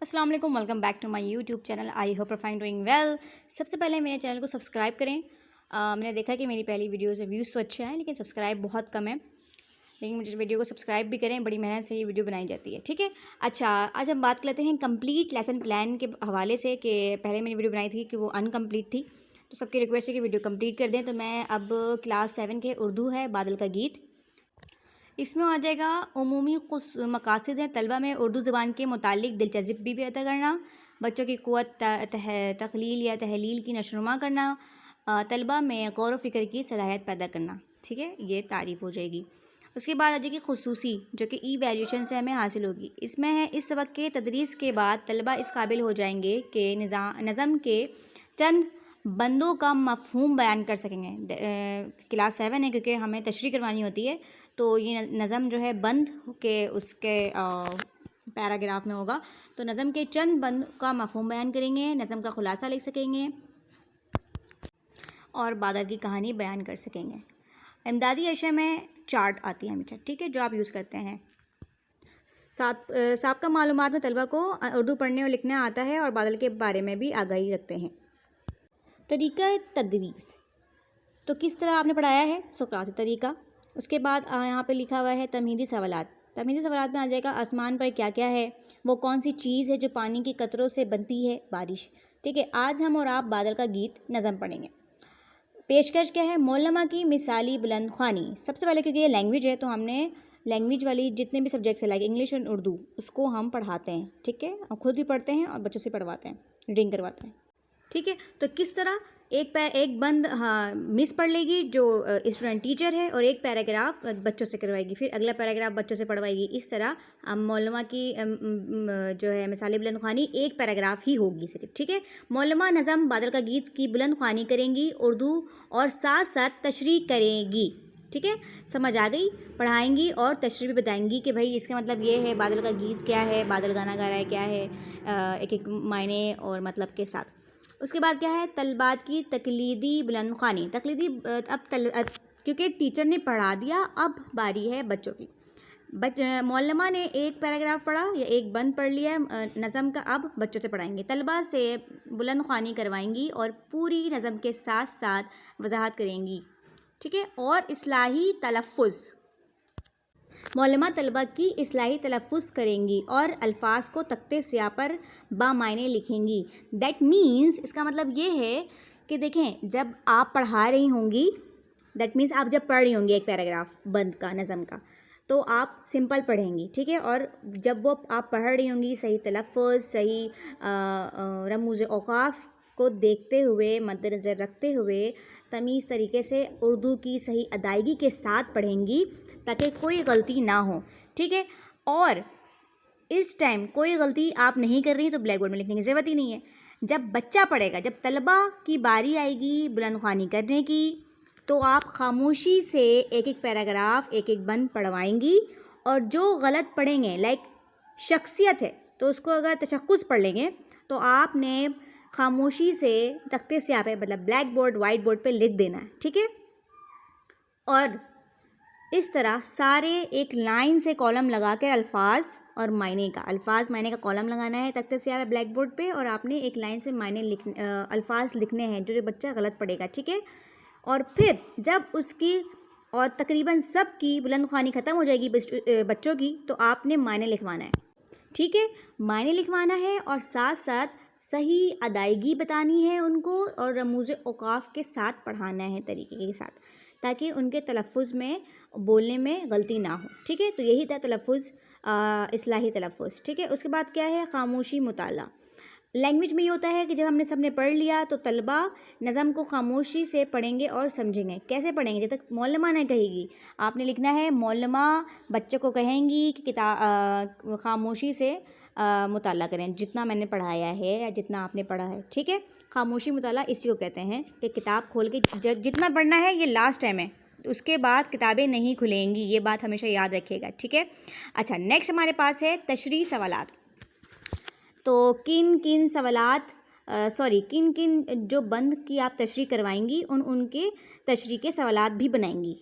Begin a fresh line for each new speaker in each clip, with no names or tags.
अस्सलाम वालेकुम, welcome back to my YouTube channel. I hope fine doing well. सबसे पहले मेरे चैनल को सब्सक्राइब करें। मैंने देखा कि मेरी पहली वीडियो से व्यूज़ तो अच्छे हैं लेकिन सब्सक्राइब बहुत कम है, लेकिन मुझे वीडियो को सब्सक्राइब भी करें, बड़ी मेहनत से ये वीडियो बनाई जाती है। ठीक है। अच्छा, आज हम बात करते हैं कंप्लीट लेसन प्लान के हवाले से कि पहले मैंने वीडियो बनाई थी कि वो अनकम्प्लीट थी, तो सबकी रिक्वेस्ट है कि वीडियो कंप्लीट कर दें। तो मैं अब क्लास 7 के उर्दू है बादल का गीत, इसमें आ जाएगा उमूमी मकासद हैं तलबा में उर्दू ज़बान के मुतालिक दिलचस्पी भी पैदा करना, बच्चों की क़ुव्वत तख़लील या तहलील की नशोनुमा करना, तलबा में गौर व फ़िक्र की सलाहियत पैदा करना। ठीक है, ये तारीफ़ हो जाएगी। उसके बाद आ जाएगी खुसूसी, जो कि ई-वैल्यूएशन से हमें हासिल होगी। इसमें है इस सबक के तदरीस के बाद तलबा इस काबिल हो जाएंगे कि नज़म के चंद बंदों का मफ़हूम बयान कर सकेंगे। क्लास 7 है क्योंकि हमें तशरीह करवानी होती है, तो ये नज़म जो है बंद के उसके पैराग्राफ में होगा। तो नज़म के चंद बंद का मफ़हूम बयान करेंगे, नज़म का ख़ुलासा लिख सकेंगे और बादल की कहानी बयान कर सकेंगे। इमदादी अशया में चार्ट आती है हमेशा, ठीक है, जो आप यूज़ करते हैं। साबका मालूमात में तलबा को उर्दू पढ़ने और लिखना आता है और बादल के बारे में भी आगाही रखते हैं। तरीक़ा तदरीस, तो किस तरह आपने पढ़ाया है, सुक़राती तरीक़ा। उसके बाद यहाँ पे लिखा हुआ है तमहीदी सवालात। तमहीदी सवालात में आ जाएगा आसमान पर क्या क्या है, वो कौन सी चीज़ है जो पानी के कतरों से बनती है, बारिश। ठीक है, आज हम और आप बादल का गीत नज़म पढ़ेंगे। पेशकश क्या है, मौलमा की मिसाली बुलंद ख़्वानी। सबसे पहले क्योंकि ये लैंग्वेज है तो हमने लैंग्वेज वाली जितने भी सब्जेक्ट्स है लाइक इंग्लिश और उर्दू उसको हम पढ़ाते हैं। ठीक है, और ख़ुद भी पढ़ते हैं और बच्चों से पढ़वाते हैं, रीडिंग करवाते हैं। ठीक है, तो किस तरह एक बंद मिस पढ़ लेगी जो स्टूडेंट टीचर है और एक पैराग्राफ बच्चों से करवाएगी, फिर अगला पैराग्राफ बच्चों से पढ़वाएगी। इस तरह मौलमा की जो है मिसाल बुलंद ख़्वानी एक पैराग्राफ ही होगी सिर्फ। ठीक है, मौलमा नज़म बादल का गीत की बुलंद ख़्वानी करेंगी उर्दू और साथ साथ तशरीह करेंगी। ठीक है, समझ आ गई, पढ़ाएंगी और तशरीह भी बताएंगी कि भाई इसका मतलब ये है, बादल का गीत क्या है, बादल गाना गा रहा है क्या है, एक एक मायने और मतलब के साथ। उसके बाद क्या है, तलबात की तकलीदी बुलंद ख़्वानी। तकलीदी क्योंकि टीचर ने पढ़ा दिया, अब बारी है बच्चों की। मौलमा ने एक पैराग्राफ पढ़ा या एक बंद पढ़ लिया नज़म का, अब बच्चों से पढ़ाएंगे। तलबा से बुलंद ख़्वानी करवाएंगी और पूरी नज़म के साथ साथ वजाहत करेंगी। ठीक है, और इस्लाही तलफ़ुज़, मौलमा तलबा की इस्लाही तलफ़ुज़ करेंगी और अल्फाज को तख्ते स्याह पर बामायने लिखेंगी। दैट मीन्स, इसका मतलब ये है कि देखें, जब आप पढ़ा रही होंगी, दैट मीन्स आप जब पढ़ रही होंगी एक पैराग्राफ बंद का नज़म का, तो आप सिंपल पढ़ेंगी। ठीक है, और जब वो आप पढ़ रही होंगी सही तलफ़ुज़, सही रमूज़ औक़ाफ़ को देखते हुए, मद्देनज़र रखते हुए तमीज़ तरीके से उर्दू की सही अदायगी के साथ पढ़ेंगी ताकि कोई गलती ना हो। ठीक है, और इस टाइम कोई गलती आप नहीं कर रही तो ब्लैक बोर्ड में लिखने की ज़रूरत ही नहीं है। जब बच्चा पढ़ेगा, जब तलबा की बारी आएगी बुलंद ख़्वानी करने की, तो आप खामोशी से एक एक पैराग्राफ एक एक बंद पढ़वाएंगी और जो गलत पढ़ेंगे लाइक शख्सियत है तो उसको अगर तशख़्ख़ुस पढ़ लेंगे तो आपने खामोशी से तख्ते स्याह पे मतलब ब्लैक बोर्ड वाइट बोर्ड पे लिख देना है। ठीक है, और इस तरह सारे एक लाइन से कॉलम लगा कर अल्फाज और मायने का कॉलम लगाना है तख्ते स्याह पे ब्लैक बोर्ड पे, और आपने एक लाइन से अल्फाज लिखने हैं जो बच्चा गलत पढ़ेगा। ठीक है, और फिर जब उसकी और तकरीबन सब की बुलंद ख़्वानी ख़त्म हो जाएगी बच्चों की, तो आपने मायने लिखवाना है। ठीक है, मायने लिखवाना है और साथ साथ सही अदायगी बतानी है उनको और रमूज़ औक़ाफ़ के साथ पढ़ाना है तरीके के साथ, ताकि उनके तलफ़ुज़ में बोलने में गलती ना हो। ठीक है, तो यही था तलफ़ुज़, इस्लाही तलफ़ुज़। ठीक है, उसके बाद क्या है, ख़ामोशी मुताला। लैंग्वेज में ये होता है कि जब हमने सबने पढ़ लिया तो तलबा नज़म को खामोशी से पढ़ेंगे और समझेंगे। कैसे पढ़ेंगे, जब तक मौलमा ने कहेगी आपने लिखना है, मौलमा बच्चों को कहेंगी कि खामोशी से मुताला करें जितना मैंने पढ़ाया है या जितना आपने पढ़ा है। ठीक है, खामोशी मुताला इसी को कहते हैं कि किताब खोल के जितना पढ़ना है, ये लास्ट टाइम है, उसके बाद किताबें नहीं खुलेंगी, ये बात हमेशा याद रखिएगा। ठीक है, अच्छा, नेक्स्ट हमारे पास है तशरीह सवालात। तो किन किन जो बंद की आप तशरीह करवाएंगी उनके तशरीह के सवालात भी बनाएंगी।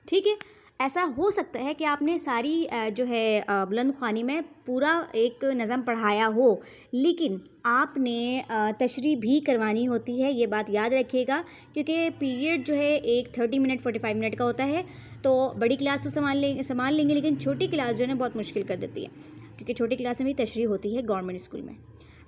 ठीक है, ایسا ہو سکتا ہے کہ آپ نے ساری جو ہے بلند خوانی میں پورا ایک نظم پڑھایا ہو، لیکن آپ نے تشریح بھی کروانی ہوتی ہے، یہ بات یاد رکھیے گا، کیونکہ پیریڈ جو ہے ایک 30 منٹ 45 منٹ کا ہوتا ہے، تو بڑی کلاس تو سنبھال لیں گے، لیکن چھوٹی کلاس جو ہے نا بہت مشکل کر دیتی ہے، کیونکہ چھوٹی کلاس میں بھی تشریح ہوتی ہے گورنمنٹ اسکول میں۔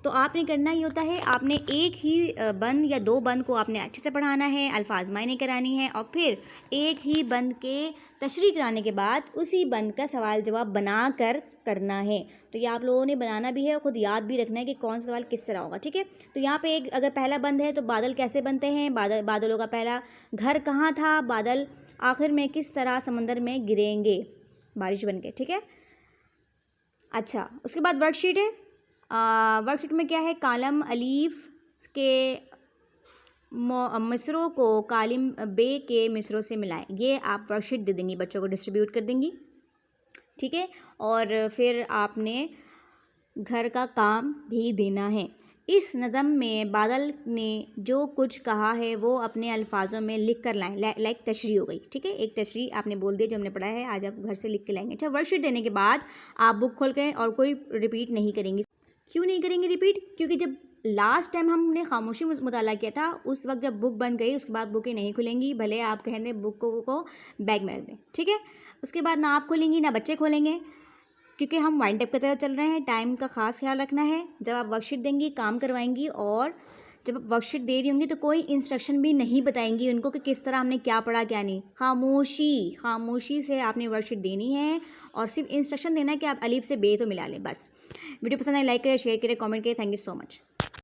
تو آپ نے کرنا ہی ہوتا ہے، آپ نے ایک ہی بند یا 2 بند کو آپ نے اچھے سے پڑھانا ہے، الفاظ معنی کرانی ہے، اور پھر ایک ہی بند کے تشریح کرانے کے بعد اسی بند کا سوال جواب بنا کر کرنا ہے۔ تو یہ آپ لوگوں نے بنانا بھی ہے اور خود یاد بھی رکھنا ہے کہ کون سا سوال کس طرح ہوگا، ٹھیک ہے؟ تو یہاں پہ ایک اگر پہلا بند ہے تو بادل کیسے بنتے ہیں، بادلوں کا پہلا گھر کہاں تھا، بادل آخر میں کس طرح سمندر میں گریں گے بارش بن کے، ٹھیک ہے؟ اچھا، اس کے بعد ورک شیٹ ہے۔ ورک شیٹ میں کیا ہے، کالم الف کے مصروں کو کالم بے کے مصروں سے ملائیں، یہ آپ ورک شیٹ دے دیں گی، بچوں کو ڈسٹریبیوٹ کر دیں گی، ٹھیک ہے؟ اور پھر آپ نے گھر کا کام بھی دینا ہے۔ اس نظم میں بادل نے جو کچھ کہا ہے وہ اپنے الفاظوں میں لکھ کر لائیں، لائک تشریح ہو گئی، ٹھیک ہے؟ ایک تشریح آپ نے بول دیا جو ہم نے پڑھا ہے، آج آپ گھر سے لکھ کے لائیں گے۔ اچھا، ورک شیٹ دینے کے بعد آپ بک کھول کے اور کوئی ریپیٹ نہیں کریں گی۔ کیوں نہیں کریں گے ریپیٹ؟ کیونکہ جب لاسٹ ٹائم ہم نے خاموشی مطالعہ کیا تھا، اس وقت جب بک بن گئی اس کے بعد بکیں نہیں کھلیں گی، بھلے آپ کہیں دیں بک کو بیگ میں رکھ دیں، ٹھیک ہے؟ اس کے بعد نہ آپ کھولیں گی نہ بچے کھولیں گے، کیونکہ ہم وائنڈ اپ کی طرح چل رہے ہیں، ٹائم کا خاص خیال رکھنا ہے۔ جب آپ ورک شیٹ دیں گی کام کروائیں گی، اور جب آپ ورک شیٹ دے رہی ہوں گی تو کوئی انسٹرکشن بھی نہیں بتائیں گی ان کو کہ کس طرح ہم نے کیا پڑھا کیا نہیں، خاموشی سے آپ نے ورک شیٹ دینی ہے، اور صرف انسٹرکشن دینا ہے کہ آپ الف سے بے تو ملا لیں، بس۔ ویڈیو پسند آئے لائک کریں، شیئر کریں، کامنٹ کریں، تھینک یو سو مچ۔